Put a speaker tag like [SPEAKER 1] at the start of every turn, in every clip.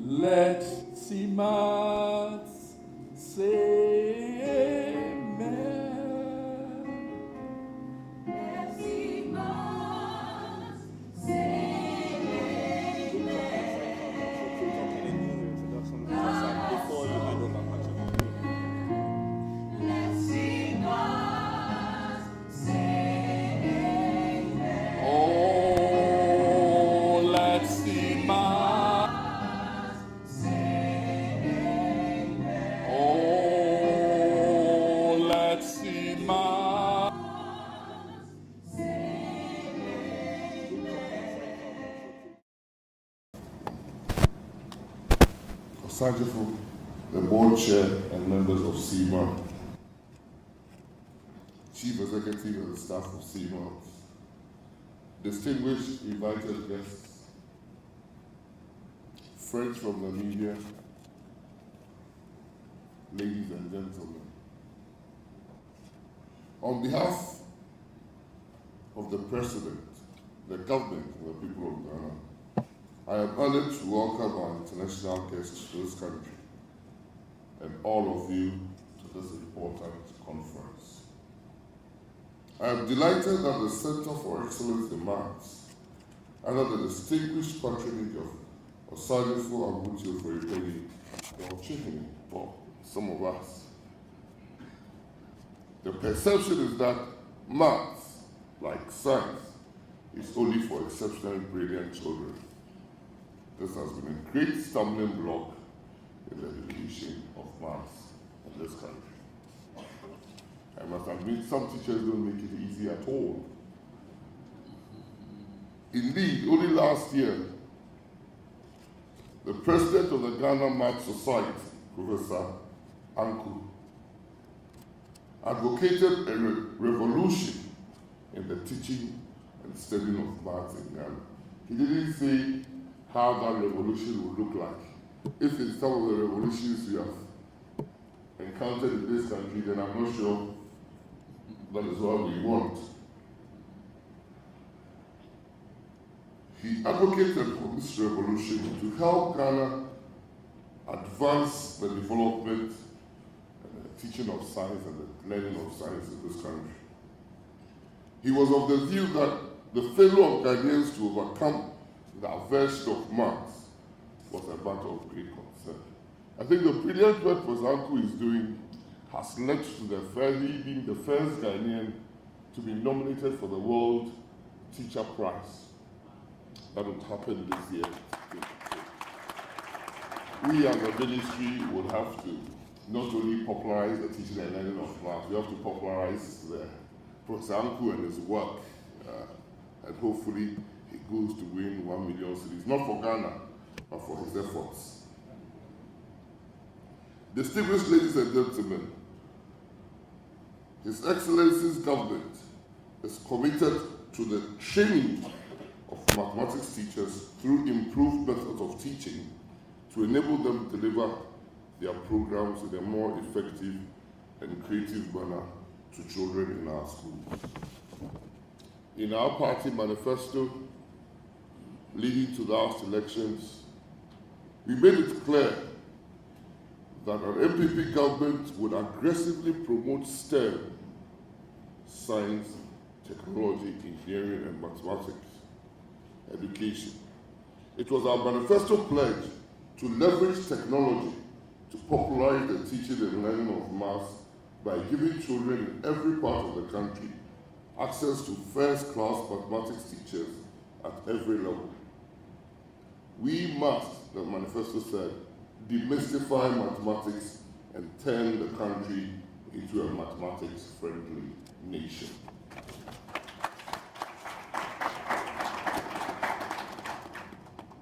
[SPEAKER 1] Let CEMATHS say amen.
[SPEAKER 2] Let CEMATHs say amen.
[SPEAKER 3] Before you hand over much of
[SPEAKER 2] Let CEMATHs say amen.
[SPEAKER 1] Oh, let CEMATHs
[SPEAKER 2] Say amen.
[SPEAKER 1] oh, let CEMATHs
[SPEAKER 4] Osajifo, the board chair and members of CEMA, Chief Executive and staff of CEMA, distinguished invited guests, friends from the media, ladies and gentlemen. On behalf of the President, the government, and the people of Ghana, I am honored to welcome our international guests to this country and all of you to this important conference. I am delighted that the Center for Excellence in Maths, under the distinguished patronage of Osajifo Abutio Feripeni, or Chihini, for some of us. The perception is that maths, like science, is only for exceptionally brilliant children. This has been a great stumbling block in the education of maths in this country. I must admit, some teachers don't make it easy at all. Indeed, only last year, the president of the Ghana Maths Society, Professor Anku, advocated a revolution in the teaching and studying of maths in Ghana. He didn't say how that revolution would look like. If in some of the revolutions we have encountered in this country, then I'm not sure that is what we want. He advocated for this revolution to help Ghana advance the development and the teaching of science and the learning of science in this country. He was of the view that the failure of Ghanaians to overcome the aversion of maths was a matter of great concern. I think the brilliant work Professor Anku is doing has led to he being the first Ghanaian to be nominated for the World Teacher Prize. That will happen this year. We as a ministry will have to not only popularize the teaching and learning of maths, we have to popularize Professor Anku and his work, and hopefully he goes to win 1 million cedis, not for Ghana, but for his efforts. Distinguished ladies and gentlemen, His Excellency's government is committed to the training of mathematics teachers through improved methods of teaching to enable them to deliver their programs in a more effective and creative manner to children in our schools. In our party manifesto, leading to the last elections, we made it clear that an MPP government would aggressively promote STEM, science, technology, engineering, and mathematics education. It was our manifesto pledge to leverage technology to popularize the teaching and learning of maths by giving children in every part of the country access to first-class mathematics teachers at every level. We must, the manifesto said, demystify mathematics and turn the country into a mathematics-friendly nation.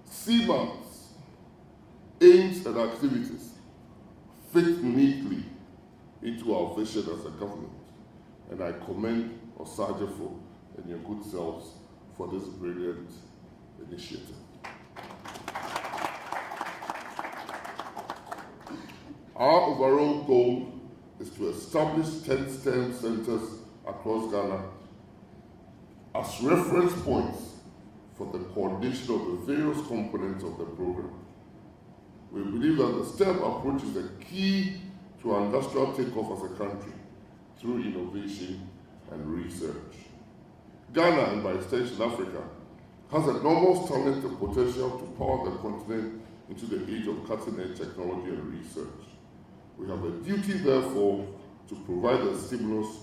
[SPEAKER 4] CEMATHS aims and activities fit neatly into our vision as a government, and I commend Osajifo and your good selves for this brilliant initiative. Our overall goal is to establish 10 STEM centers across Ghana as reference points for the coordination of the various components of the program. We believe that the STEM approach is the key to our industrial takeoff as a country through innovation and research. Ghana, and by extension Africa, has enormous talent and potential to power the continent into the age of cutting-edge technology and research. We have a duty, therefore, to provide a stimulus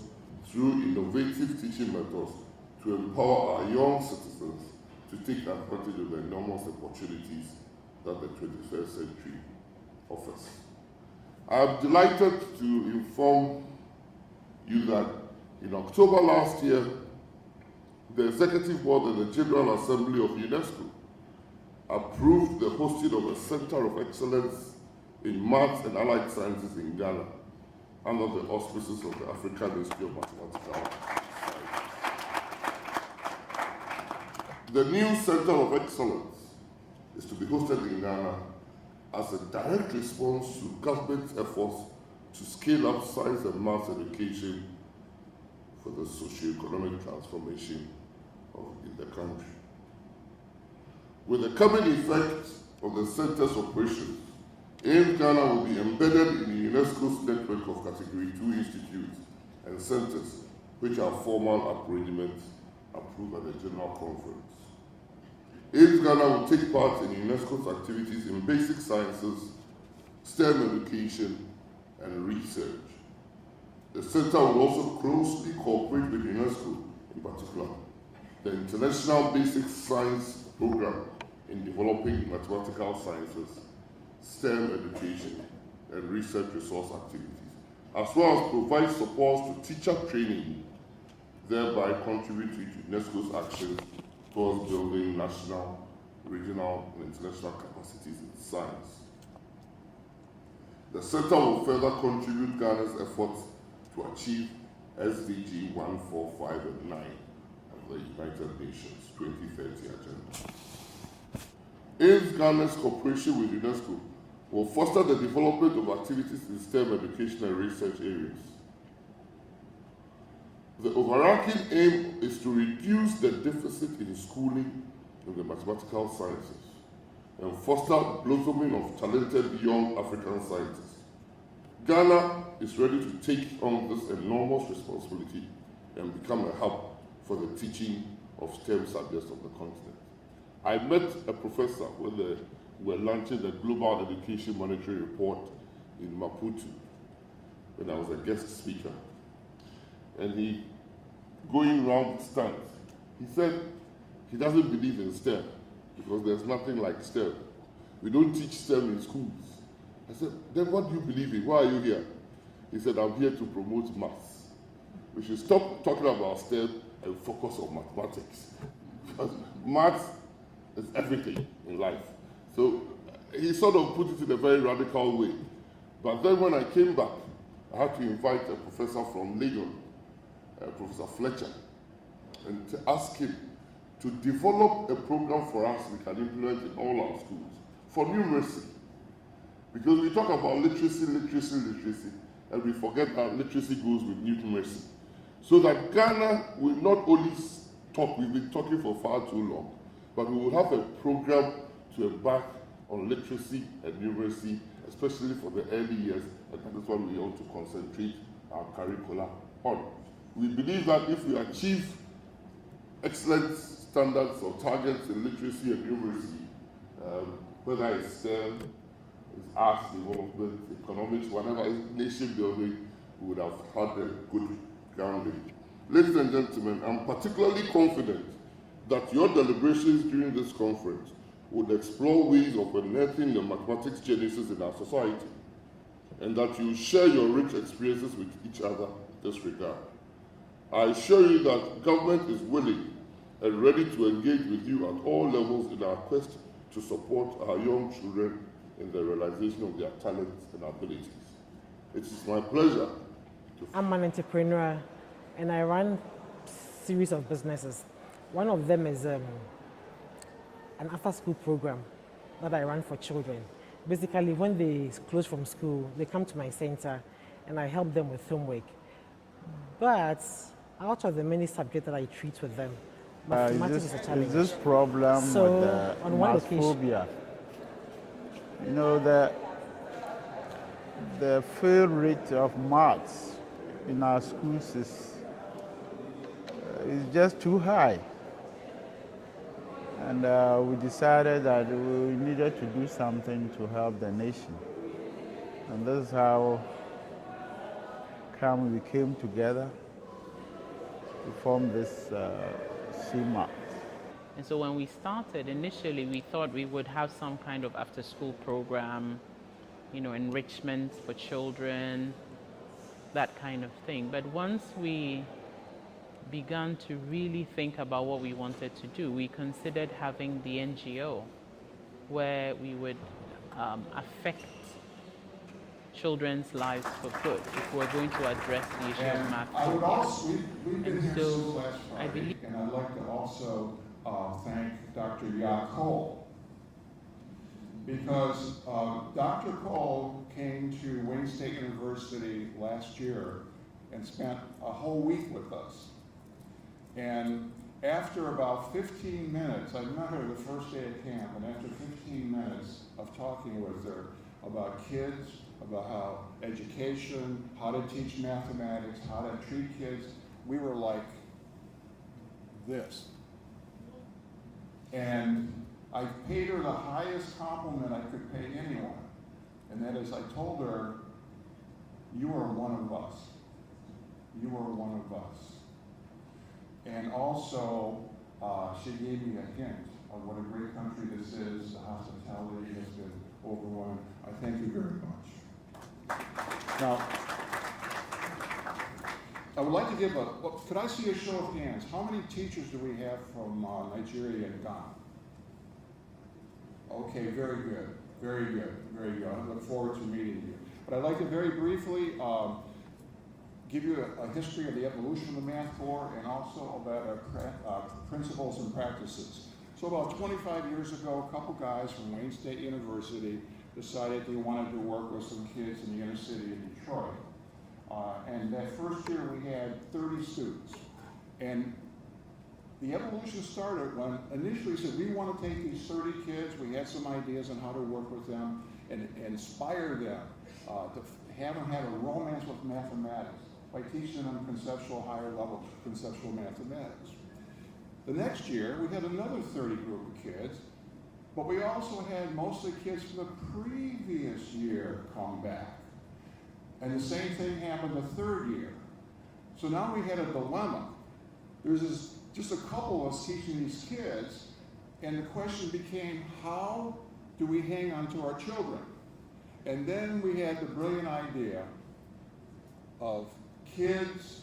[SPEAKER 4] through innovative teaching methods to empower our young citizens to take advantage of the enormous opportunities that the 21st century offers. I am delighted to inform you that in October last year, the Executive Board and the General Assembly of UNESCO approved the hosting of a Center of Excellence in Maths and Allied Sciences in Ghana under the auspices of the African Institute of Mathematical Science. The new Center of Excellence is to be hosted in Ghana as a direct response to government's efforts to scale up science and maths education for the socio-economic transformation in the country. With the coming effect of the center's operations, AIMS Ghana will be embedded in UNESCO's network of Category 2 institutes and centers, which are formal arrangements approved at the General Conference. AIMS Ghana will take part in UNESCO's activities in basic sciences, STEM education, and research. The center will also closely cooperate with UNESCO, in particular, the International Basic Science Program in developing mathematical sciences, STEM education, and research resource activities, as well as provide support to teacher training, thereby contributing to UNESCO's actions towards building national, regional, and international capacities in science. The center will further contribute Ghana's efforts to achieve SDG 145 and 9 of the United Nations 2030 agenda. AIMS Ghana's cooperation with UNESCO will foster the development of activities in STEM education and research areas. The overarching aim is to reduce the deficit in schooling in the mathematical sciences and foster blossoming of talented young African scientists. Ghana is ready to take on this enormous responsibility and become a hub for the teaching of STEM subjects on the continent. I met a professor when they were launching the Global Education Monitoring Report in Maputo when I was a guest speaker. And he, going around the stands, he said he doesn't believe in STEM because there's nothing like STEM. We don't teach STEM in schools. I said, then what do you believe in? Why are you here? He said, I'm here to promote maths. We should stop talking about STEM and focus on mathematics. Because maths is everything in life. So he sort of put it in a very radical way. But then when I came back, I had to invite a professor from Lagos, Professor Fletcher, and to ask him to develop a program for us we can implement in all our schools for numeracy. Because we talk about literacy, and we forget that literacy goes with numeracy. So that Ghana will not only talk, we've been talking for far too long, but we will have a program to embark on literacy and numeracy, especially for the early years, and that is what we ought to concentrate our curricula on. We believe that if we achieve excellent standards or targets in literacy and numeracy, whether it's STEM, it's arts development, economics, whatever, nation building, we would have had a good grounding. Ladies and gentlemen, I'm particularly confident that your deliberations during this conference would explore ways of unearthing the mathematics genesis in our society, and that you share your rich experiences with each other in this regard. I assure you that government is willing and ready to engage with you at all levels in our quest to support our young children in the realization of their talents and abilities. It is my pleasure to...
[SPEAKER 5] I'm an entrepreneur and I run a series of businesses. One of them is an after-school program that I run for children. Basically, when they close from school, they come to my center and I help them with homework. But out of the many subjects that I treat with them, mathematics is a challenge.
[SPEAKER 6] Is this problem
[SPEAKER 5] so
[SPEAKER 6] with the
[SPEAKER 5] on one
[SPEAKER 6] math phobia? You know, the fail rate of maths in our schools is just too high. And we decided that we needed to do something to help the nation. And this is how we came together to form this CEMATHS.
[SPEAKER 7] And so when we started, initially we thought we would have some kind of after-school program, enrichment for children, that kind of thing. But once we began to really think about what we wanted to do, we considered having the NGO, where we would affect children's lives for good if we're going to address the issue of math.
[SPEAKER 1] I would also, we've been
[SPEAKER 7] And
[SPEAKER 1] here
[SPEAKER 7] so
[SPEAKER 1] since last
[SPEAKER 7] I
[SPEAKER 1] Friday,
[SPEAKER 7] believe-
[SPEAKER 1] and I'd like to also thank Dr. Cole, because Dr. Cole came to Wayne State University last year and spent a whole week with us. And after about 15 minutes, I met her the first day of camp, and after 15 minutes of talking with her about kids, about how education, how to teach mathematics, how to treat kids, we were like this. And I paid her the highest compliment I could pay anyone, and that is I told her, you are one of us. You are one of us. And also, she gave me a hint of what a great country this is. The hospitality has been overwhelming. I thank you very much. Now, I would like to give could I see a show of hands? How many teachers do we have from Nigeria and Ghana? Okay, very good, very good, very good. I look forward to meeting you. But I'd like to very briefly give you a history of the evolution of the Math Corps and also about principles and practices. So about 25 years ago, a couple guys from Wayne State University decided they wanted to work with some kids in the inner city of Detroit. And that first year we had 30 students. And the evolution started when initially said we want to take these 30 kids, we had some ideas on how to work with them and inspire them to have a romance with mathematics by teaching them conceptual, higher level conceptual mathematics. The next year we had another 30 group of kids, but we also had most of the kids from the previous year come back. And the same thing happened the third year. So now we had a dilemma. There's just a couple of us teaching these kids, and the question became, how do we hang on to our children? And then we had the brilliant idea of kids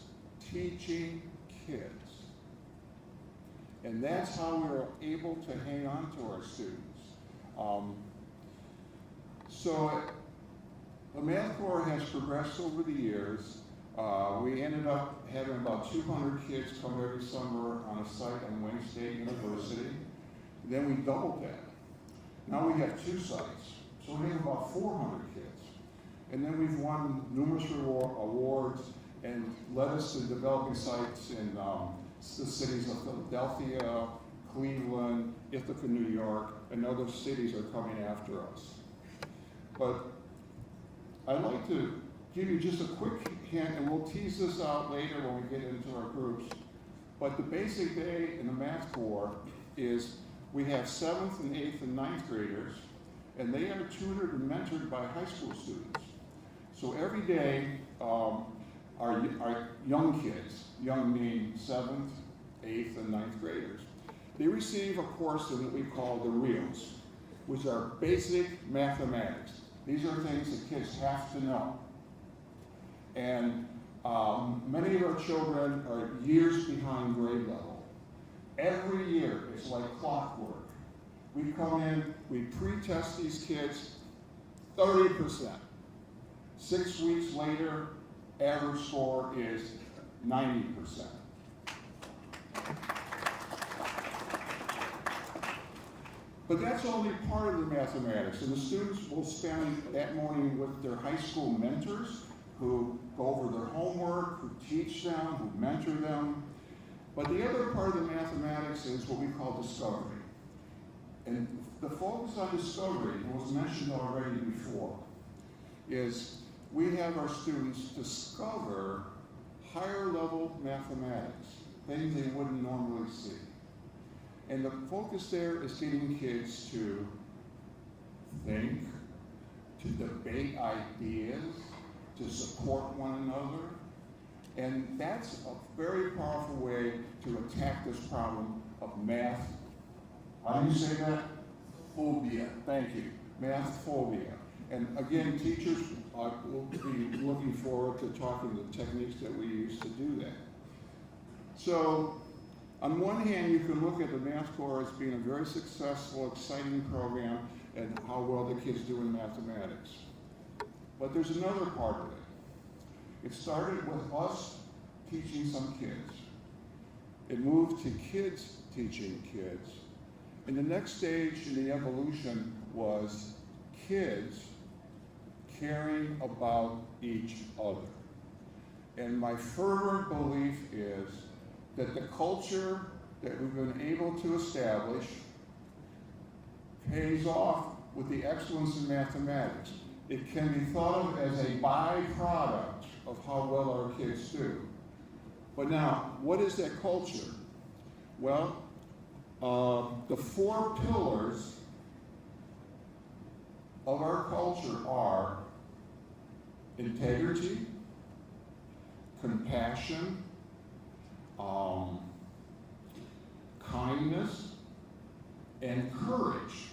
[SPEAKER 1] teaching kids. And that's how we were able to hang on to our students. So the Math Corps has progressed over the years. We ended up having about 200 kids come every summer on a site on Wayne State University. Then we doubled that. Now we have 2 sites, so we have about 400 kids. And then we've won numerous awards and led us to developing sites in the cities of Philadelphia, Cleveland, Ithaca, New York, and other cities are coming after us. But I'd like to give you just a quick hint, and we'll tease this out later when we get into our groups. But the basic day in the Math Corps is we have 7th and 8th and 9th graders, and they are tutored and mentored by high school students. So every day, our young kids, young meaning 7th, 8th, and 9th graders, they receive a course in what we call the REALs, which are basic mathematics. These are things that kids have to know. And many of our children are years behind grade level. Every year, it's like clockwork. We come in, we pre-test these kids, 30%. 6 weeks later, average score is 90%. But that's only part of the mathematics, and the students will spend that morning with their high school mentors who go over their homework, who teach them, who mentor them. But the other part of the mathematics is what we call discovery. And the focus on discovery, it was mentioned already before, is we have our students discover higher level mathematics, things they wouldn't normally see. And the focus there is getting kids to think, to debate ideas, to support one another. And that's a very powerful way to attack this problem of math. How do you say that? Phobia. Thank you. Math phobia. And again, teachers will be looking forward to talking the techniques that we use to do that. So, on one hand, you can look at the Math Corps as being a very successful, exciting program and how well the kids do in mathematics. But there's another part of it. It started with us teaching some kids. It moved to kids teaching kids. And the next stage in the evolution was kids caring about each other. And my fervent belief is that the culture that we've been able to establish pays off with the excellence in mathematics. It can be thought of as a byproduct of how well our kids do. But now, what is that culture? Well, the 4 pillars of our culture are integrity, compassion, kindness, and courage.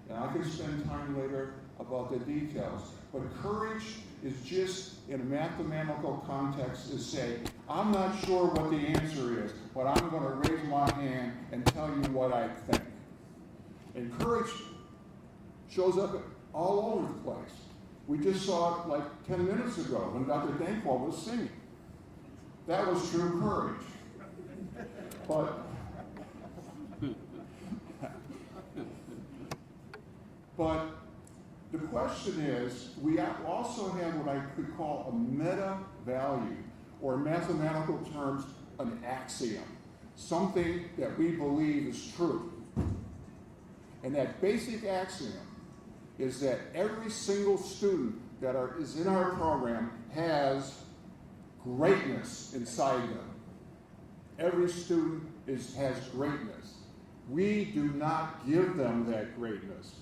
[SPEAKER 1] And I can spend time later about the details. But courage is just, in a mathematical context, to say, I'm not sure what the answer is, but I'm going to raise my hand and tell you what I think. And courage shows up all over the place. We just saw it like 10 minutes ago when Dr. Danquah was singing. That was true courage. But the question is, we also have what I could call a meta value, or in mathematical terms, an axiom, something that we believe is true. And that basic axiom is that every single student that is in our program has greatness inside them. Every student has greatness. We do not give them that greatness.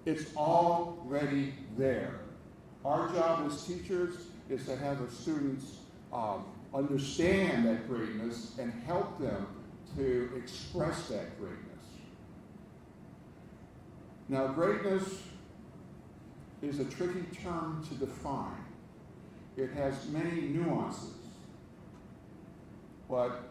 [SPEAKER 1] It's already there. Our job as teachers is to have the students understand that greatness and help them to express that greatness. Now, greatness is a tricky term to define. It has many nuances. But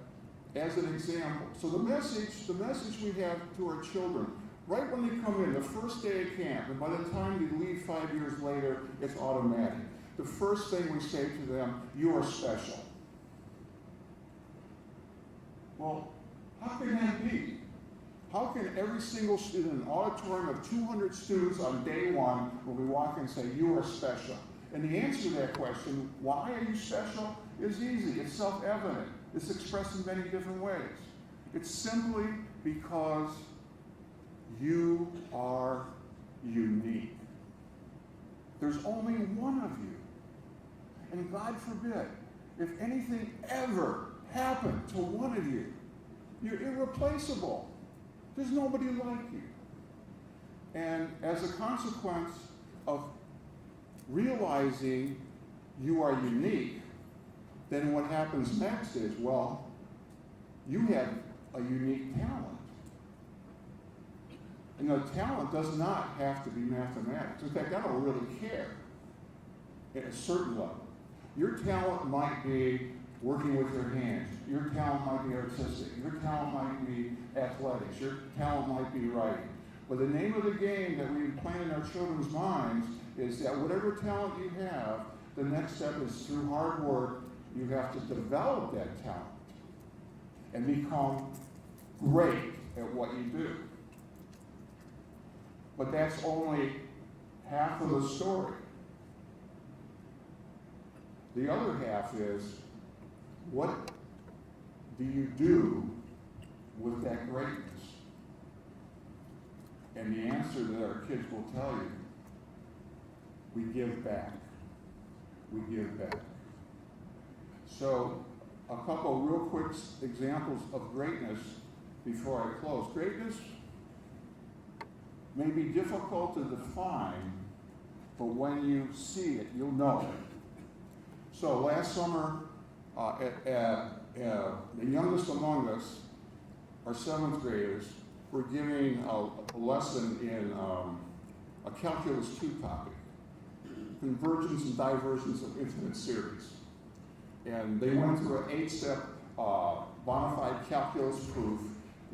[SPEAKER 1] as an example, so the message we have to our children, right when they come in, the first day of camp, and by the time they leave 5 years later, it's automatic. The first thing we say to them, you are special. Well, how can that be? How can every single student in an auditorium of 200 students on day one, when we walk in and say, you are special? And the answer to that question, why are you special, is easy. It's self-evident. It's expressed in many different ways. It's simply because you are unique. There's only one of you. And God forbid, if anything ever happened to one of you, you're irreplaceable. There's nobody like you. And as a consequence of realizing you are unique, then what happens next is, well, you have a unique talent. And the talent does not have to be mathematics. In fact, I don't really care at a certain level. Your talent might be working with your hands. Your talent might be artistic. Your talent might be athletics. Your talent might be writing. But the name of the game that we implant in our children's minds is that whatever talent you have, the next step is through hard work, you have to develop that talent and become great at what you do. But that's only half of the story. The other half is, what do you do with that greatness? And the answer that our kids will tell you, we give back. We give back. So, a couple real quick examples of greatness before I close. Greatness may be difficult to define, but when you see it, you'll know it. So last summer, the youngest among us, our 7th graders, were giving a lesson in a Calculus 2 topic, convergence and divergence of infinite series. And they went through an 8-step bona fide calculus proof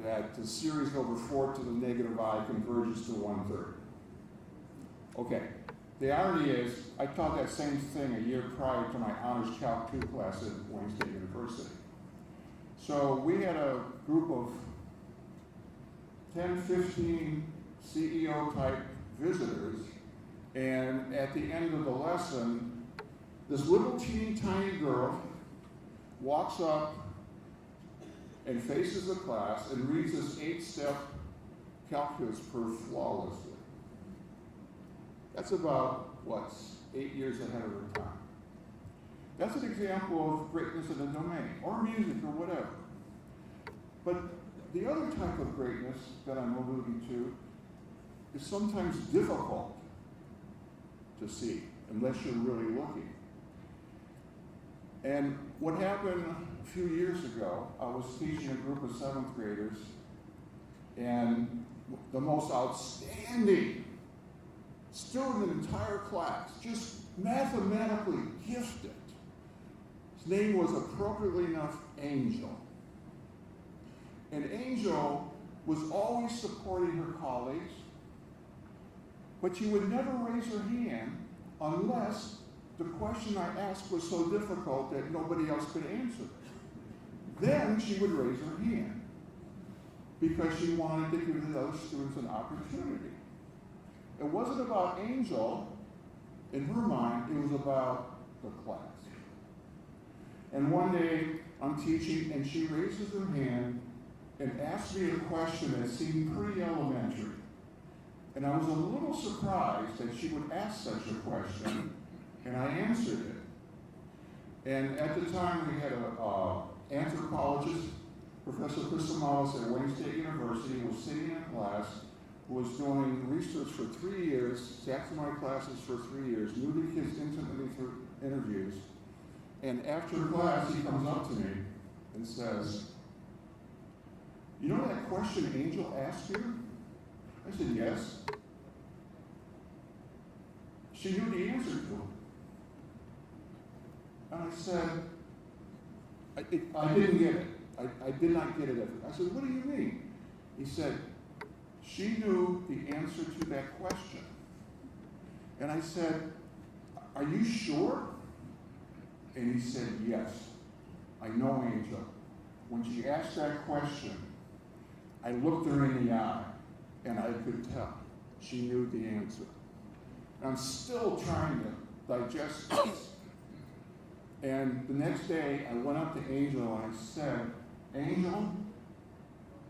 [SPEAKER 1] that the series over 4 to the negative I converges to 1/3. Okay, the irony is, I taught that same thing a year prior to my Honors Calc 2 class at Wayne State University. So we had a group of 10, 15 CEO-type visitors, and at the end of the lesson, this little teeny tiny girl walks up and faces the class and reads this 8-step calculus proof flawlessly. That's about, 8 years ahead of her time. That's an example of greatness in a domain, or music, or whatever. But the other type of greatness that I'm alluding to is sometimes difficult to see, unless you're really looking. And what happened a few years ago, I was teaching a group of 7th graders, and the most outstanding student in the entire class, just mathematically gifted. His name was, appropriately enough, Angel. And Angel was always supporting her colleagues, but she would never raise her hand unless the question I asked was so difficult that nobody else could answer it. Then she would raise her hand because she wanted to give the other students an opportunity. It wasn't about Angel. In her mind, it was about the class. And one day, I'm teaching, and she raises her hand and asks me a question that seemed pretty elementary. And I was a little surprised that she would ask such a question, and I answered it. And at the time, we had an anthropologist, Professor Chrysomalis at Wayne State University, who was sitting in class, who was doing research for 3 years, sat through my classes for 3 years, knew the kids intimately through interviews. And after class, he comes up to me and says, "You know that question Angel asked you?" I said, "Yes." She knew the answer to it. And I said, I didn't get it. I did not get it. I said, "What do you mean?" He said, "She knew the answer to that question." And I said, "Are you sure?" And he said, "Yes, I know Angel. When she asked that question, I looked her in the eye, and I could tell she knew the answer." And I'm still trying to digest this. And the next day, I went up to Angel and I said, "Angel,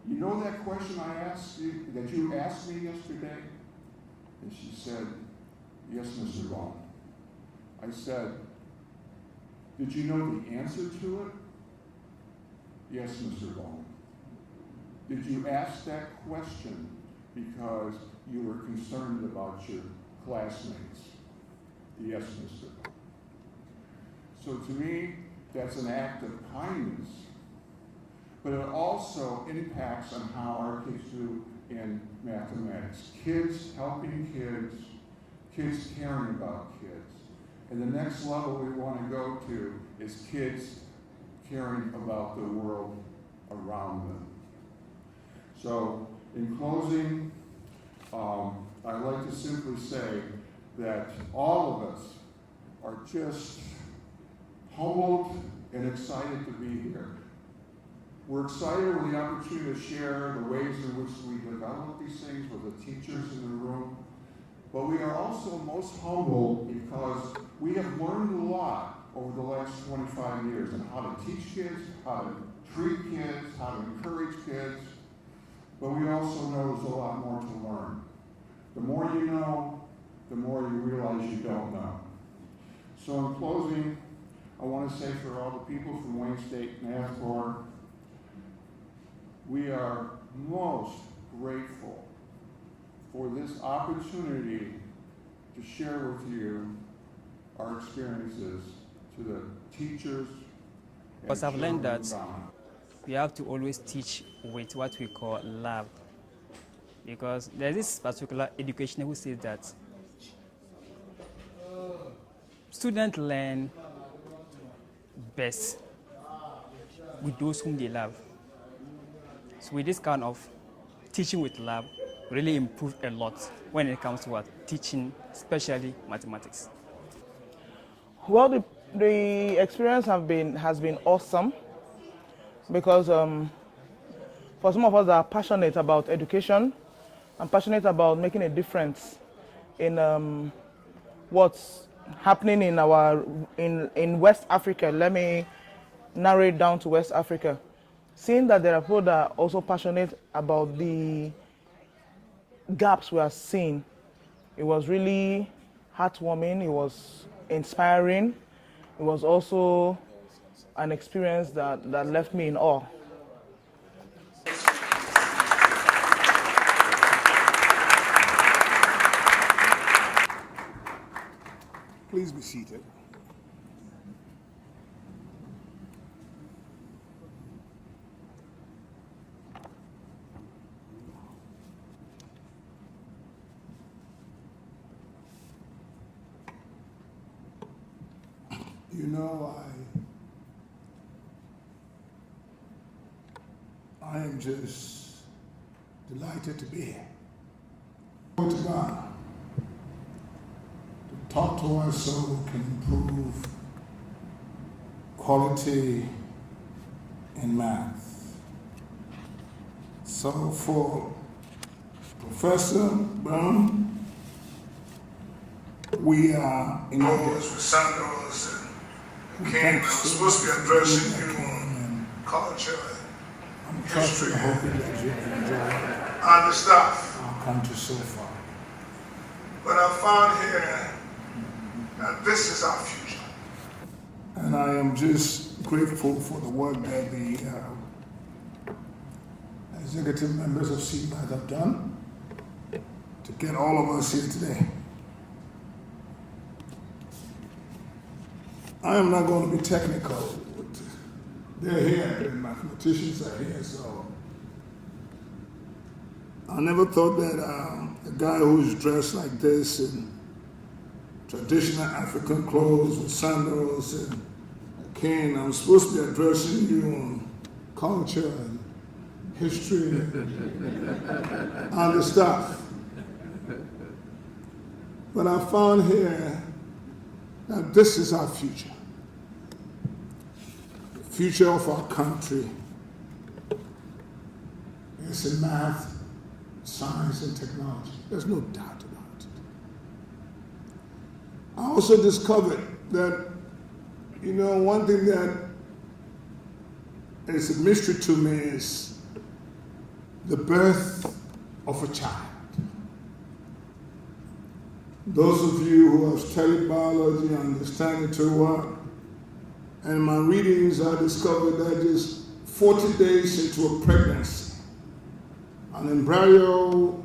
[SPEAKER 1] you know that question I asked you, that you asked me yesterday?" And she said, "Yes, Mr. Bone." I said, "Did you know the answer to it?" "Yes, Mr. Bone." "Did you ask that question because you were concerned about your classmates?" "Yes, Mr. Bone." So to me, that's an act of kindness, but it also impacts on how our kids do in mathematics. Kids helping kids, kids caring about kids. And the next level we want to go to is kids caring about the world around them. So in closing, I'd like to simply say that all of us are just humbled and excited to be here. We're excited with the opportunity to share the ways in which we develop these things with the teachers in the room. But we are also most humble because we have learned a lot over the last 25 years on how to teach kids, how to treat kids, how to encourage kids. But we also know there's a lot more to learn. The more you know, the more you realize you don't know. So in closing, I want to say for all the people from Wayne State Math Corps, we are most grateful for this opportunity to share with you our experiences to the teachers.
[SPEAKER 8] Because I've learned that we have to always teach with what we call love. Because there's this particular educator who says that students learn best with those whom they love. So with this kind of teaching with love, really improve a lot when it comes to what? Teaching, especially mathematics.
[SPEAKER 9] Well, the experience has been awesome because for some of us that are passionate about education and passionate about making a difference in what's happening in West Africa. Let me narrow it down to West Africa. Seeing that there are people that are also passionate about the gaps we are seeing, it was really heartwarming, it was inspiring, it was also an experience that left me in awe.
[SPEAKER 10] Please be seated. You know, I am just delighted to be here. Go to God to talk to us so we can improve quality in math. So for Professor Brown, we are in
[SPEAKER 11] with Sandals and King. I'm supposed to be addressing you on culture
[SPEAKER 10] I'm trusting, hoping that you have enjoyed
[SPEAKER 11] and the stuff.
[SPEAKER 10] our country so far.
[SPEAKER 11] But I found here that this is our future.
[SPEAKER 10] And I am just grateful for the work that the executive members of CEMATHS have done to get all of us here today. I am not going to be technical. They're here, and mathematicians are here, so I never thought that a guy who's dressed like this in traditional African clothes with sandals and a cane, I'm supposed to be addressing you on culture and history and other stuff. But I found here that this is our future. The future of our country is in math, science, and technology. There's no doubt about it. I also discovered that, you know, one thing that is a mystery to me is the birth of a child. Those of you who have studied biology understand it too well. And in my readings, I discovered that just 40 days into a pregnancy, an embryo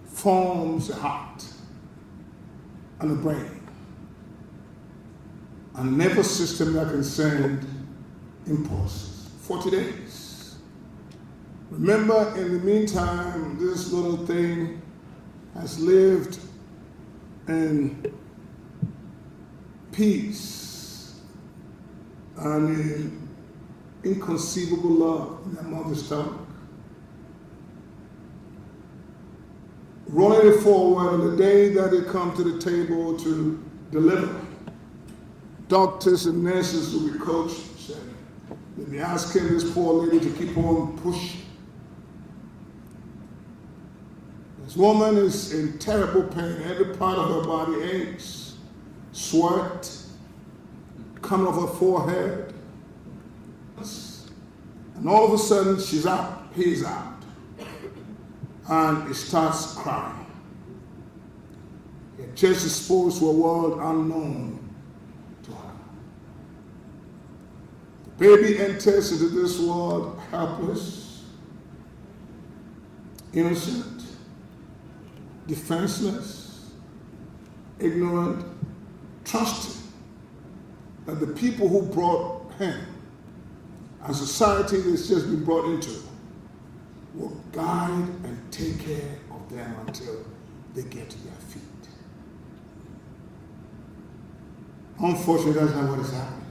[SPEAKER 10] forms a heart and a brain, a nervous system that can send impulses. 40 days. Remember, in the meantime, this little thing has lived in peace and in inconceivable love in their mother's stomach. Rolling it forward on the day that they come to the table to deliver, doctors and nurses will be coached and they'll be asking this poor lady to keep on pushing. This woman is in terrible pain. Every part of her body aches. Sweat coming off her forehead. And all of a sudden, she's out. He's out. and it starts crying. It just exposed to a world unknown to her. The baby enters into this world helpless, innocent, defenseless, ignorant, trusting that the people who brought him and society that's just been brought into will guide and take care of them until they get to their feet. Unfortunately, that's not what is happening.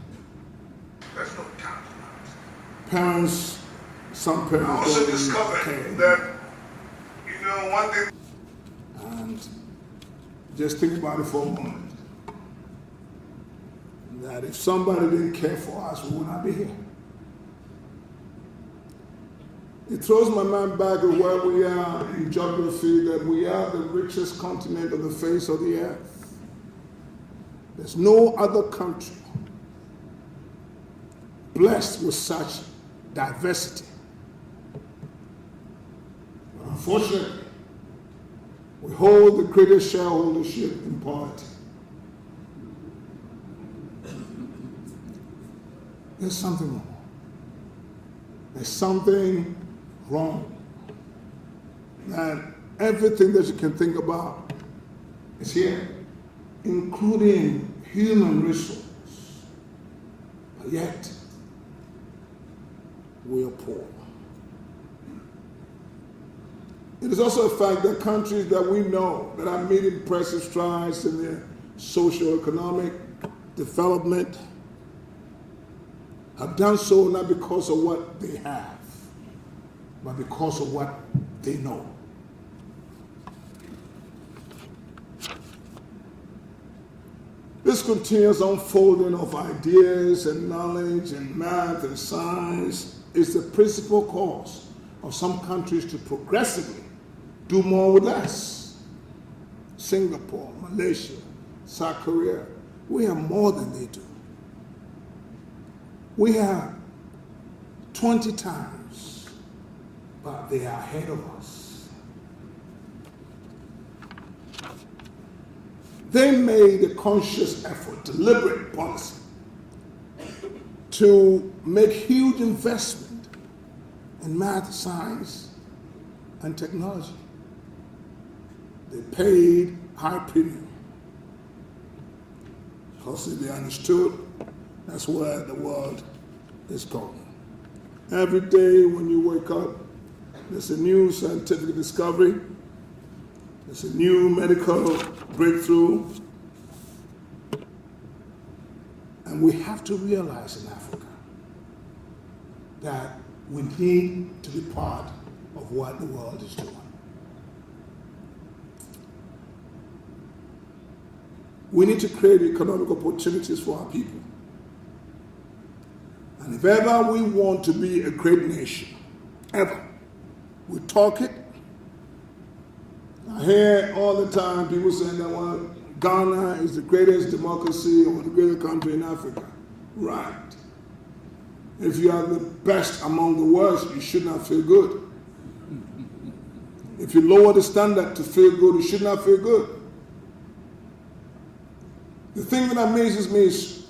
[SPEAKER 11] There's no doubt about it.
[SPEAKER 10] Parents, some parents
[SPEAKER 11] I also
[SPEAKER 10] don't
[SPEAKER 11] discovered
[SPEAKER 10] care.
[SPEAKER 11] that, you know, one thing.
[SPEAKER 10] And just think about it for a moment. That if somebody didn't care for us, we would not be here. It throws my mind back at where we are in geography, that we are the richest continent on the face of the earth. There's no other country blessed with such diversity. But unfortunately, we hold the greatest shareholdership in poverty. There's something wrong. There's something wrong. And everything that you can think about is here, including human resources. But yet, we are poor. It is also a fact that countries that we know that have made impressive strides in their socio-economic development have done so not because of what they have, but because of what they know. This continuous unfolding of ideas and knowledge and math and science is the principal cause of some countries to progressively do more with less. Singapore, Malaysia, South Korea, we have more than they do. We have 20 times, but they are ahead of us. They made a conscious effort, deliberate policy, to make huge investment in math, science, and technology. They paid high premium because they understood that's where the world is going. Every day when you wake up, there's a new scientific discovery, there's a new medical breakthrough, and we have to realize in Africa that we need to be part of what the world is doing. We need to create economic opportunities for our people. And if ever we want to be a great nation, ever, we talk it. I hear all the time people saying that, well, Ghana is the greatest democracy or the greatest country in Africa. Right. If you are the best among the worst, you should not feel good. If you lower the standard to feel good, you should not feel good. The thing that amazes me is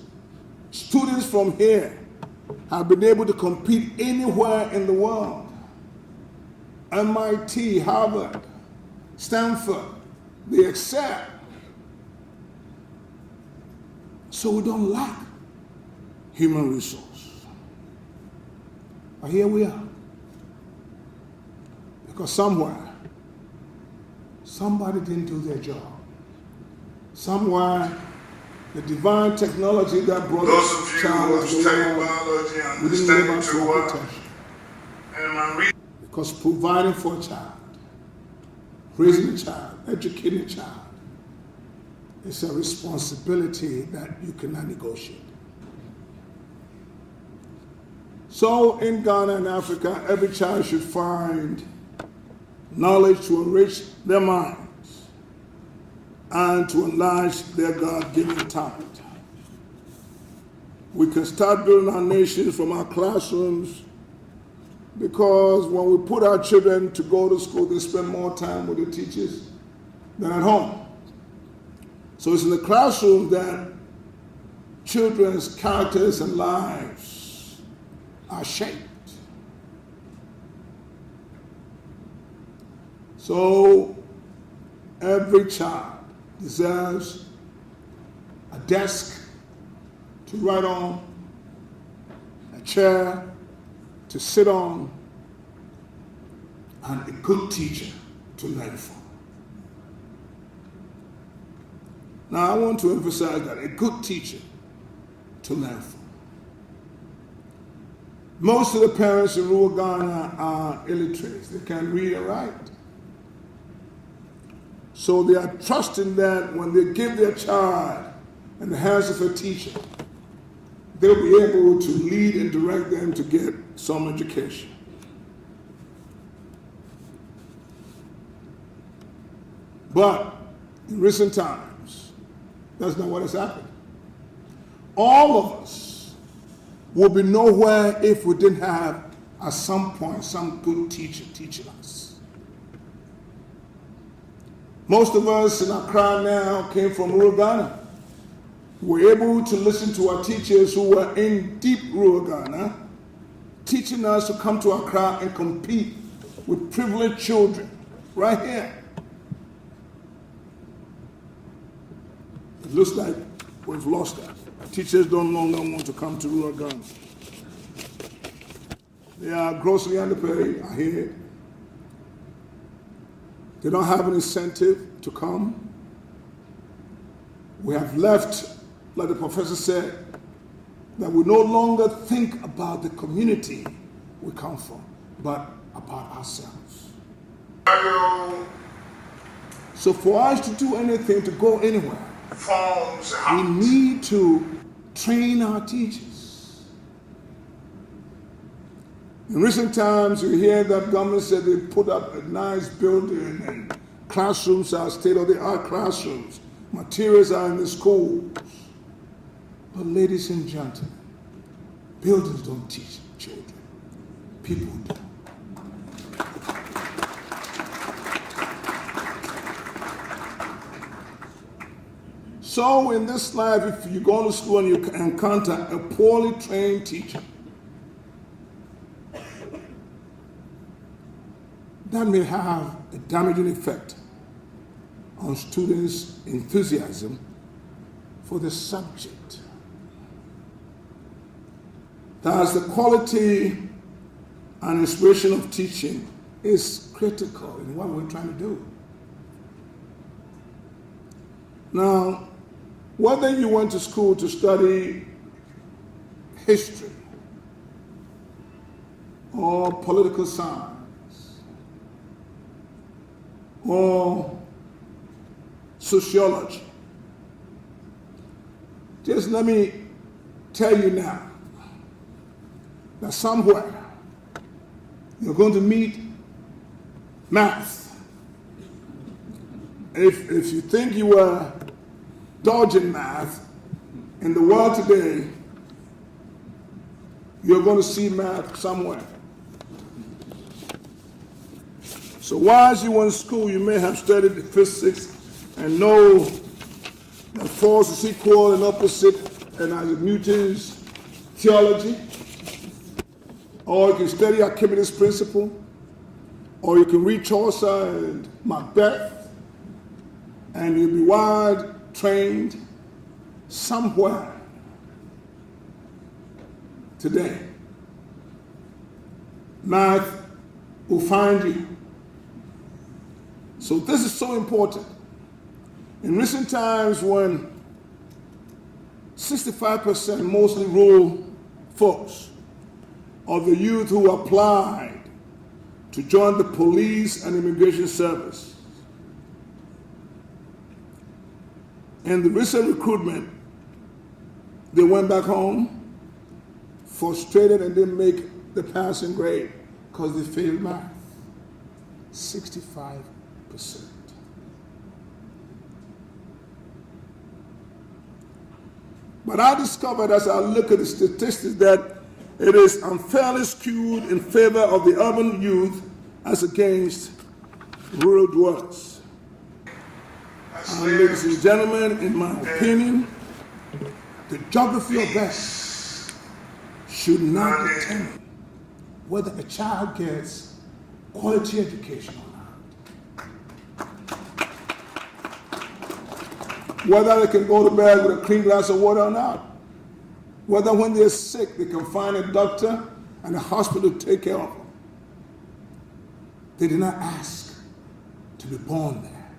[SPEAKER 10] students from here have been able to compete anywhere in the world. MIT, Harvard, Stanford, they excel. So we don't lack human resource. But here we are. Because somewhere, somebody didn't do their job. Somewhere, the divine technology that brought
[SPEAKER 11] Those of you who
[SPEAKER 10] child
[SPEAKER 11] study biology understand too well.
[SPEAKER 10] Because providing for a child, raising a child, educating a child, is a responsibility that you cannot negotiate. So in Ghana and Africa, every child should find knowledge to enrich their minds and to enlarge their God-given talent. We can start building our nations from our classrooms because when we put our children to go to school, they spend more time with the teachers than at home. So it's in the classroom that children's characters and lives are shaped. So every child deserves a desk to write on, a chair to sit on, and a good teacher to learn from. Now I want to emphasize that a good teacher to learn from. Most of the parents in rural Ghana are illiterate. They can't read or write. So they are trusting that when they give their child in the hands of a teacher, they'll be able to lead and direct them to get some education. But in recent times, that's not what has happened. All of us will be nowhere if we didn't have, at some point, some good teacher teaching us. Most of us in Accra now came from rural Ghana. We were able to listen to our teachers who were in deep rural Ghana, teaching us to come to Accra and compete with privileged children right here. It looks like we've lost that. Teachers don't no longer want to come to rural Ghana. They are grossly underpaid, I hear it. They don't have an incentive to come. We have left, like the professor said, that we no longer think about the community we come from, but about ourselves. So for us to do anything, to go anywhere, we need to train our teachers. In recent times, you hear that government said they put up a nice building and classrooms are state-of-the-art classrooms. Materials are in the schools. But ladies and gentlemen, buildings don't teach children. People do. So in this life, if you go to school and you encounter a poorly trained teacher, that may have a damaging effect on students' enthusiasm for the subject. Thus, the quality and inspiration of teaching is critical in what we're trying to do. Now, whether you went to school to study history or political science, or sociology. Just let me tell you now that somewhere you're going to meet math. If you think you were dodging math in the world today, you're going to see math somewhere. So whilst you were in school, you may have studied physics and know that force is equal and opposite and Isaac Newton's theology. Or you can study Archimedes' principle. Or you can read Chaucer and Macbeth. And you'll be wide trained somewhere today. Math will find you. So this is so important. In recent times when 65%, mostly rural folks, of the youth who applied to join the police and immigration service, in the recent recruitment, they went back home frustrated and didn't make the passing grade because they failed math. 65%. But I discovered as I look at the statistics that It is unfairly skewed in favor of the urban youth as against rural dwellers. And ladies and gentlemen, in my opinion, the geography of that should not determine whether a child gets quality education or not. Whether they can go to bed with a clean glass of water or not. Whether when they're sick, they can find a doctor and a hospital to take care of them. They did not ask to be born there.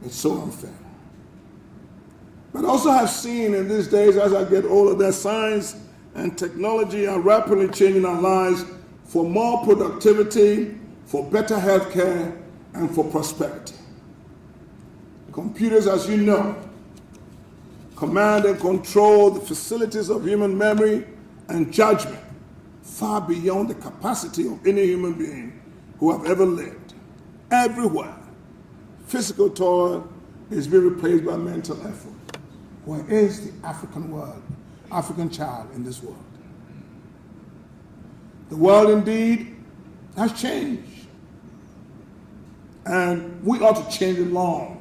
[SPEAKER 10] It's so unfair. But also have seen in these days, as I get older, that science and technology are rapidly changing our lives for more productivity, for better health care, and for prosperity. Computers, as you know, command and control the facilities of human memory and judgment far beyond the capacity of any human being who have ever lived. Everywhere, physical toil is being replaced by mental effort. Where is the African child in this world? The world indeed has changed, and we ought to change along.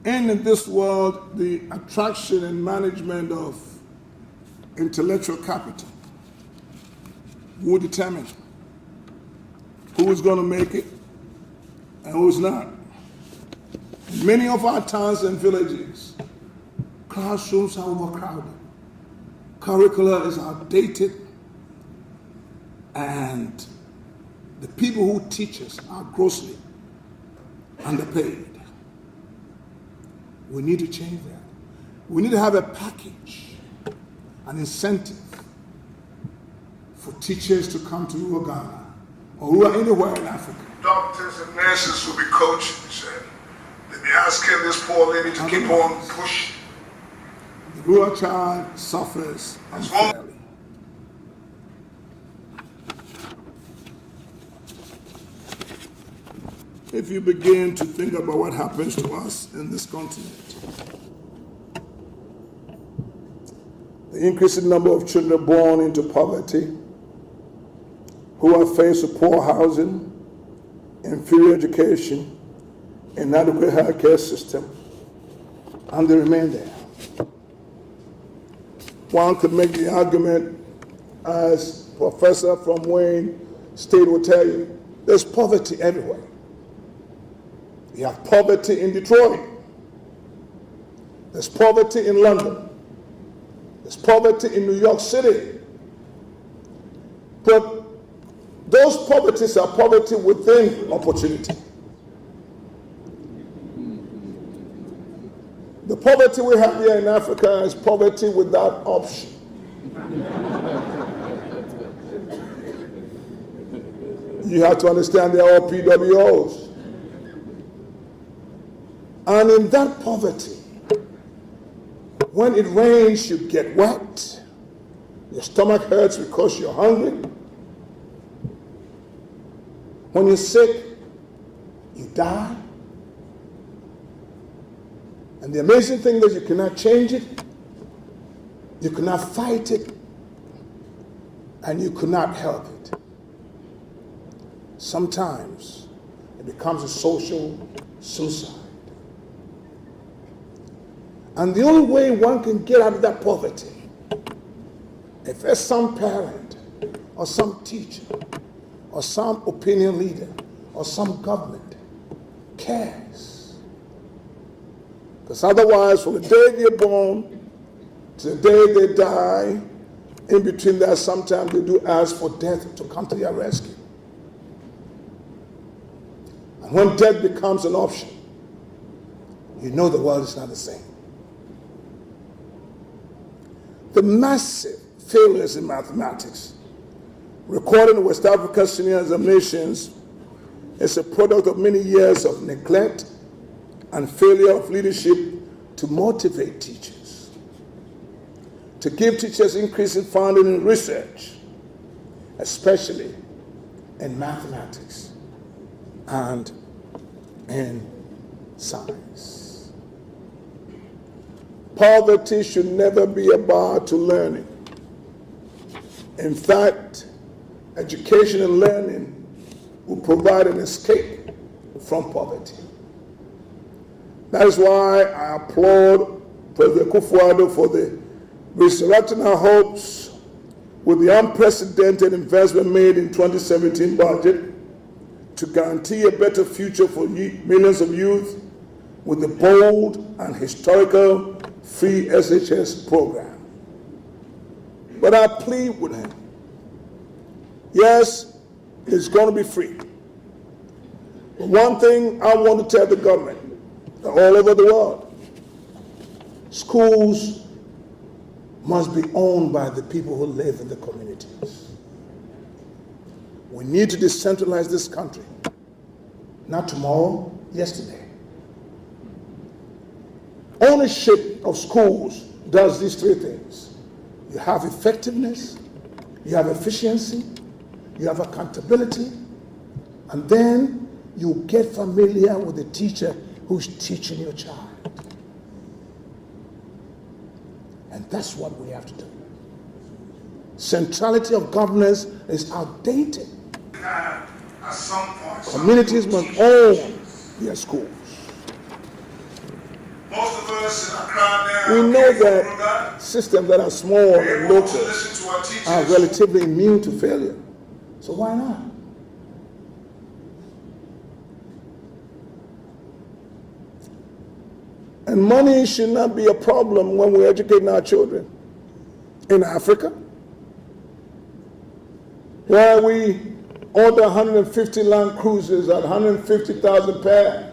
[SPEAKER 10] And in this world, the attraction and management of intellectual capital will determine who is going to make it and who's not. In many of our towns and villages, classrooms are overcrowded. Curricula is outdated, and the people who teach us are grossly underpaid. We need to change that. We need to have a package, an incentive for teachers to come to rural Ghana or who are anywhere in Africa.
[SPEAKER 11] Doctors and nurses will be coached, he said. They'll be asking this poor lady to keep on pushing.
[SPEAKER 10] The rural child suffers unfairly. If you begin to think about what happens to us in this continent, the increasing number of children born into poverty, who are faced with poor housing, inferior education, inadequate healthcare system, and they remain there. One could make the argument, as Professor from Wayne State will tell you, there's poverty everywhere. You have poverty in Detroit. There's poverty in London. There's poverty in New York City. But those poverties are poverty within opportunity. The poverty we have here in Africa is poverty without option. You have to understand they're all PWOs. And in that poverty, when it rains, you get wet. Your stomach hurts because you're hungry. When you're sick, you die. And the amazing thing is you cannot change it, you cannot fight it, and you cannot help it. Sometimes it becomes a social suicide. And the only way one can get out of that poverty, if there's some parent or some teacher or some opinion leader or some government cares. Because otherwise, from the day they're born to the day they die, in between that, sometimes they do ask for death to come to their rescue. And when death becomes an option, you know the world is not the same. The massive failures in mathematics recorded in West Africa's senior examinations is a product of many years of neglect and failure of leadership to motivate teachers, to give teachers increasing funding in research, especially in mathematics and in science. Poverty should never be a bar to learning. In fact, education and learning will provide an escape from poverty. That is why I applaud President Kufuor for the resurrecting our hopes with the unprecedented investment made in 2017 budget to guarantee a better future for millions of youth with the bold and historical free SHS program. But I plead with him. Yes, it's going to be free. But one thing I want to tell the government all over the world, schools must be owned by the people who live in the communities. We need to decentralize this country. Not tomorrow, yesterday. Ownership of schools does these three things. You have effectiveness, you have efficiency, you have accountability, and then you get familiar with the teacher who's teaching your child. And that's what we have to do. Centrality of governance is outdated.
[SPEAKER 11] At some point,
[SPEAKER 10] Communities must own their schools.
[SPEAKER 11] most of us in Accra now
[SPEAKER 10] We know
[SPEAKER 11] from
[SPEAKER 10] that
[SPEAKER 11] that
[SPEAKER 10] systems that are small
[SPEAKER 11] we're
[SPEAKER 10] and
[SPEAKER 11] able to
[SPEAKER 10] local
[SPEAKER 11] listen to our teachers.
[SPEAKER 10] are relatively immune to failure. So why not? And money should not be a problem when we're educating our children. In Africa, where we order 150 Land Cruisers at 150,000 per,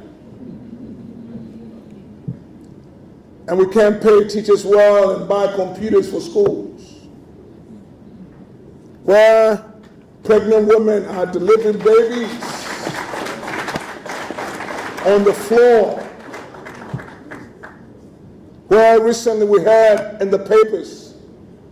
[SPEAKER 10] and we can't pay teachers well and buy computers for schools, where pregnant women are delivering babies on the floor, where recently we had in the papers,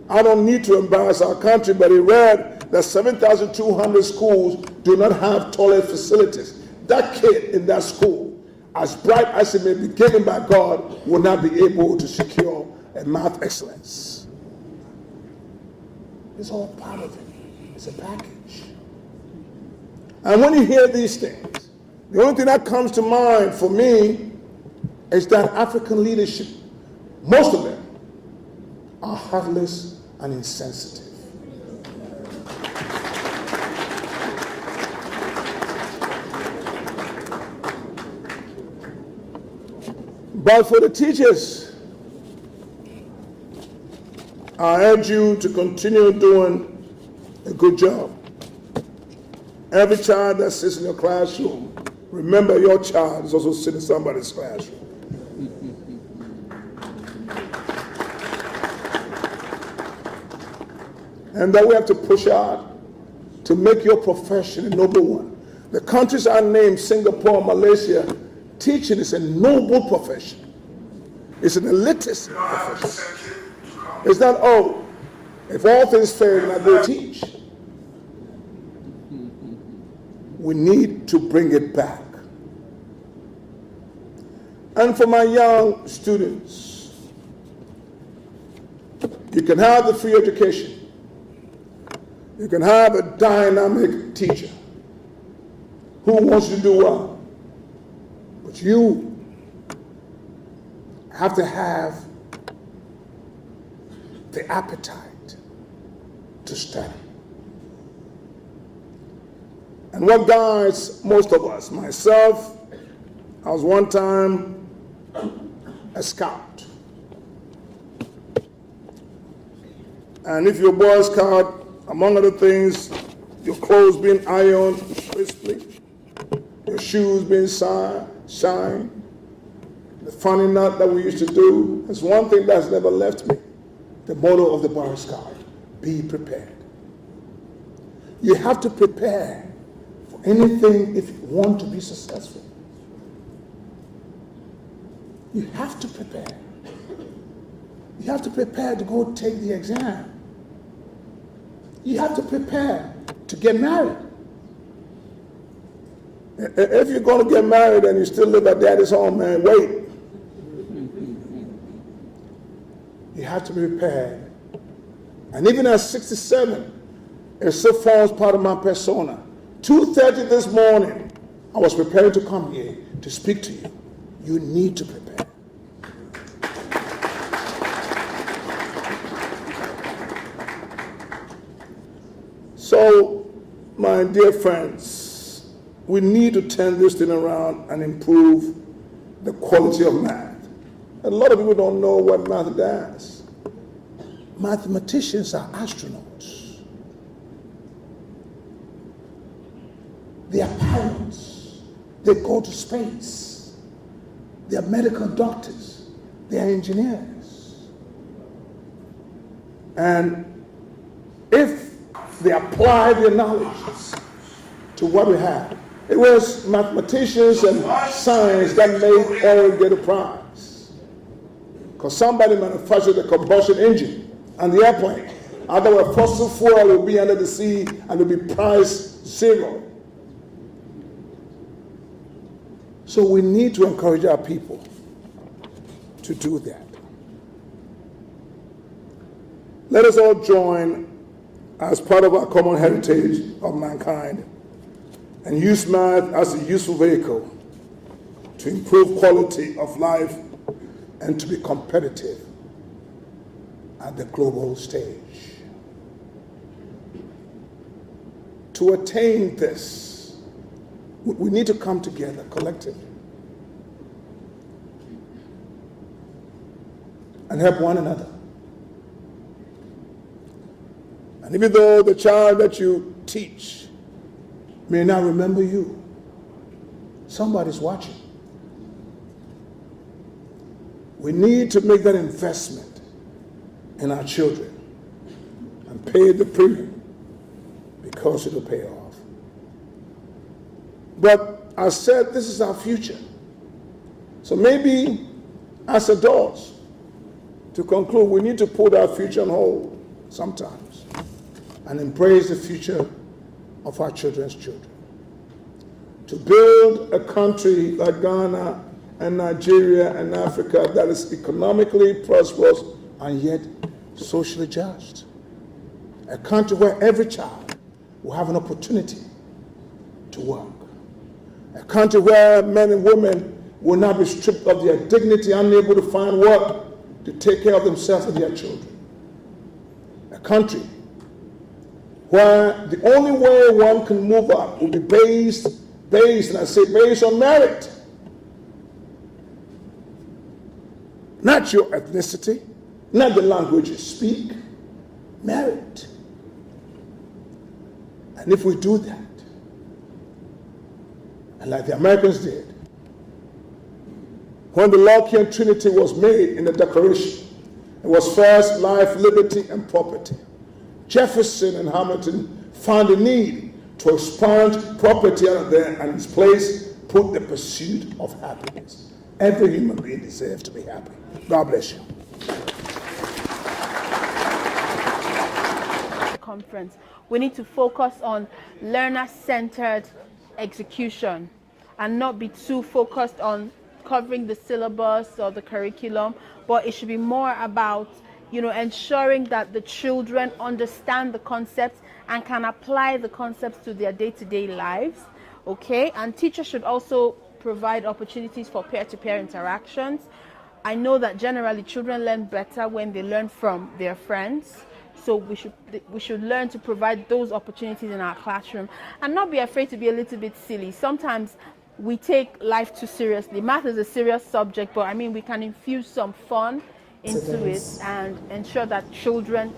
[SPEAKER 10] I don't need to embarrass our country, but it read that 7,200 schools do not have toilet facilities. That kid in that school, as bright as it may be given by God, will not be able to secure a math excellence. It's all part of it. It's a package. And when you hear these things, the only thing that comes to mind for me is that African leadership, most of them, are heartless and insensitive. But for the teachers, I urge you to continue doing a good job. Every child that sits in your classroom, remember your child is also sitting in somebody's classroom. And that we have to push hard to make your profession a noble one. The countries I named, Singapore, Malaysia, teaching is a noble profession. It's an elitist profession. It's not, oh, if all things fail, then I go teach. We need to bring it back. And for my young students, you can have the free education. You can have a dynamic teacher who wants to do well. But you have to have the appetite to study. And what guides most of us, myself, I was one time a scout. And if you're a Boy Scout, among other things, your clothes being ironed crisply, your shoes being shined, the funny nut that we used to do, that's one thing that's never left me. The motto of the Boy Scout, be prepared. You have to prepare for anything if you want to be successful. You have to prepare. You have to prepare to go take the exam. You have to prepare to get married. If you're going to get married and you still live at daddy's home, man, wait. You have to be prepared. And even at 67, it still forms part of my persona. 2:30 this morning, I was preparing to come here to speak to you. You need to prepare. So, my dear friends, we need to turn this thing around and improve the quality of math. A lot of people don't know what math does. Mathematicians are astronauts. They are pilots. They go to space. They are medical doctors. They are engineers. And if they apply their knowledge to what we have, it was mathematicians and science that made oil get a prize. Because somebody manufactured the combustion engine and the airplane. Otherwise, fossil fuel will be under the sea and will be price zero. So we need to encourage our people to do that. Let us all join as part of our common heritage of mankind and use math as a useful vehicle to improve quality of life and to be competitive at the global stage. To attain this, we need to come together collectively and help one another. And even though the child that you teach may not remember you, somebody's watching. We need to make that investment in our children and pay the premium because it'll pay off. But I said this is our future. So maybe as adults, to conclude, we need to put our future on hold sometimes and embrace the future of our children's children. To build a country like Ghana and Nigeria and Africa that is economically prosperous and yet socially just. A country where every child will have an opportunity to work. A country where men and women will not be stripped of their dignity, unable to find work to take care of themselves and their children. A country where the only way one can move up will be based on merit. Not your ethnicity, not the language you speak, merit. And if we do that, and like the Americans did, when the Lockean Trinity was made in the Declaration, it was first life, liberty, and property. Jefferson and Hamilton found the need to expand property out of there and in its place put the pursuit of happiness. Every human being deserves to be happy. God bless you.
[SPEAKER 12] Conference. We need to focus on learner-centered execution and not be too focused on covering the syllabus or the curriculum, but it should be more about, ensuring that the children understand the concepts and can apply the concepts to their day-to-day lives, okay? And teachers should also provide opportunities for peer-to-peer interactions. I know that generally children learn better when they learn from their friends. So we should learn to provide those opportunities in our classroom and not be afraid to be a little bit silly. Sometimes we take life too seriously. Math is a serious subject, but we can infuse some fun into it and ensure that children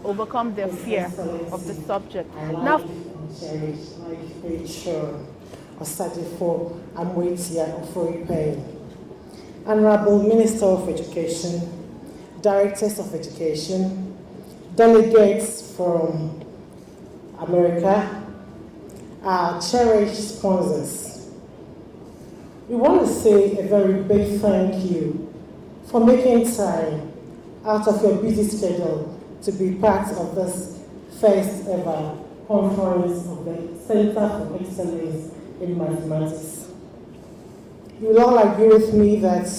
[SPEAKER 12] overcome their fear of the subject. Now,
[SPEAKER 5] Honorable Minister of Education, Directors of Education, delegates from America, our cherished sponsors. We want to say a very big thank you for making time out of your busy schedule to be part of this first ever conference of the Center for Excellence in mathematics. You will all agree with me that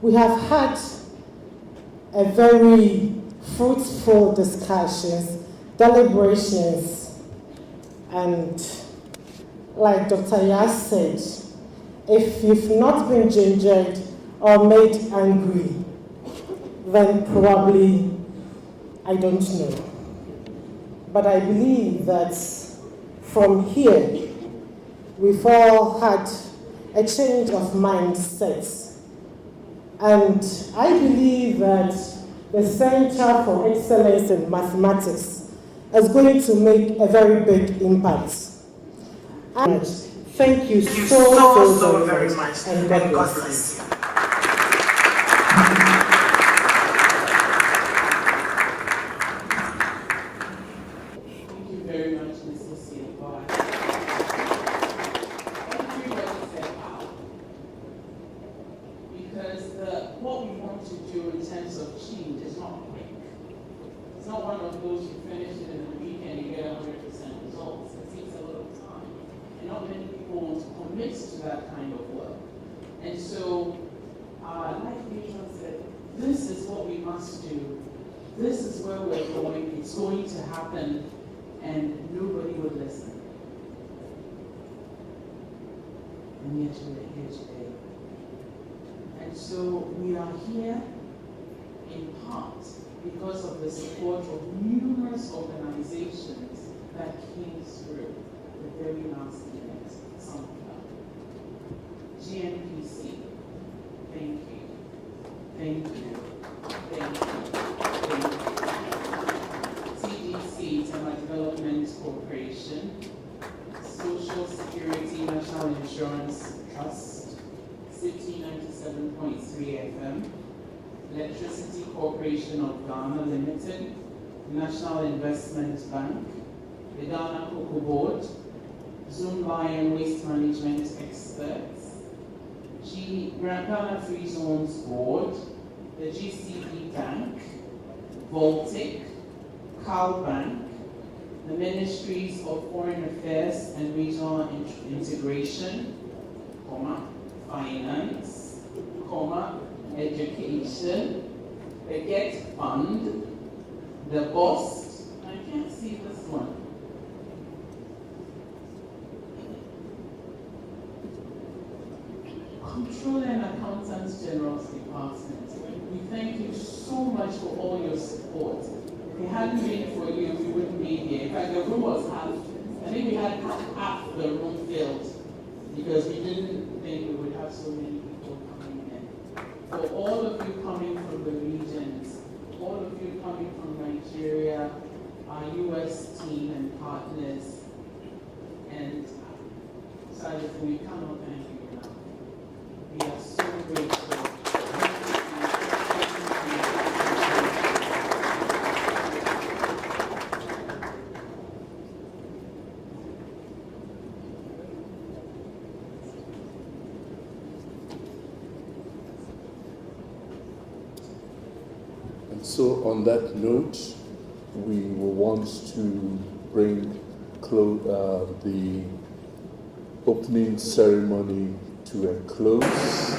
[SPEAKER 5] we have had a very fruitful discussions, deliberations, and like Dr. Yas said, if you've not been gingered or made angry, then probably, I don't know. But I believe that from here, we've all had a change of mindsets. And I believe that the Center for Excellence in Mathematics is going to make a very big impact. And thank you so very much, and God bless you.
[SPEAKER 7] Thank you very much, Mr. Silva. Everybody said wow. Because what we want to do in terms of change is not quick. It's not one of those you finish it in a week and you get 100% results. It takes a little time. And not many people want to commit to that kind of work. And so, like Rachel said, this is what we must do. This is where we're going. It's going to happen. And nobody would listen. And yet we're here today. And so we are here in part because of the support of numerous organizations that came through the very last minute. Some of them. GNPC, thank you. Thank you. Thank you. Thank you. TDC, Tema Development Corporation, Social Security National Insurance Trust, City 97.3 FM, Electricity Corporation of Ghana Limited, National Investment Bank, the Ghana Cocoa Board, Zoom Lion Waste Management Experts, Ghana Free Zones Board, the GCB Bank, Voltic, Cal Bank, the Ministries of Foreign Affairs and Regional Integration, Finance, Education, the Get Fund, the BOST, I can't see this one. Controller and Accountants General's Department. We thank you so much for all your support. If it hadn't been for you, we wouldn't be here. In fact, the room was half, I think we had half the room filled because we didn't think we would have so many people coming in. For all of you coming from the regions, all of you coming from Nigeria, our US team and partners, and Salif, we cannot thank you enough. We are so grateful.
[SPEAKER 13] So on that note, we will want to bring the opening ceremony to a close.